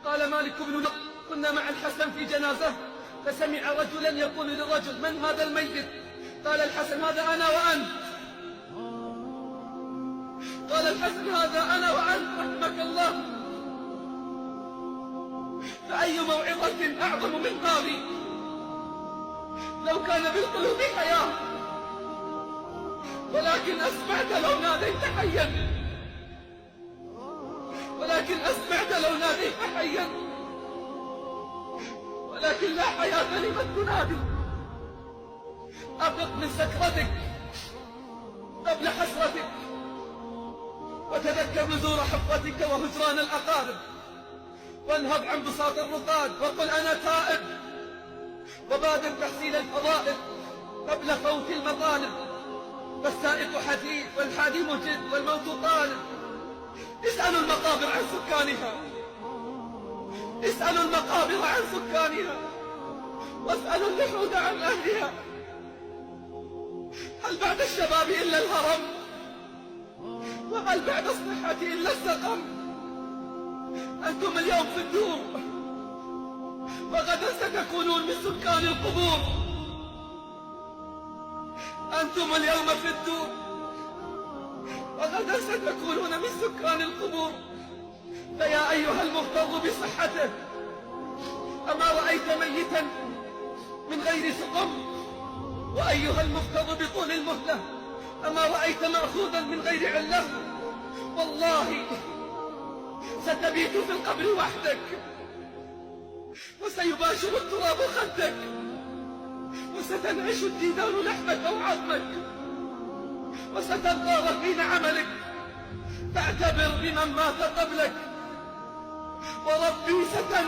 قال مالك بن نضر: كنا مع الحسن في جنازة، فسمع رجلا يقول للرجل: من هذا الميت؟ قال الحسن: هذا أنا وأنت. قال الحسن: هذا أنا وأنت رحمك الله. فأي موعظة أعظم من هذه؟ لو كان بالقلوب حياة، ولكن أسمعت لو ناديت حيا، ولكن أسمعت لو ناديت حيا، ولكن لا حياة لمن تنادي. أفق من سكرتك قبل حسرتك، وتذكر نزور حفرتك وهجران الأقارب، وانهض عن بساط الرقاد وقل: أنا تائب. وبادر تحصيل الفضائل قبل فوت المطالب، فالسائق حثيث والحادي مجد والموت طالب. اسألوا المقابر عن سكانها، اسألوا المقابر عن سكانها، واسألوا اللحود عن أهلها. هل بعد الشباب إلا الهرم؟ وهل بعد الصحة إلا السقم؟ أنتم اليوم في الدور، وغدا ستكونون من سكان القبور. أنتم اليوم في الدور، وغدا ستكونون من سكان القبور. فيا أيها المغتر بصحته، أما رأيت ميتا من غير سقم؟ وأيها المغتر بطول المهلة، أما رأيت مأخوذا من غير علة؟ والله ستبيت في القبر وحدك، وسيباشر التراب خدك، وستنعش الديدان لحمك وعظمك، وستلقى رهين عملك. فاعتبر بمن مات قبلك، وربي ستنعش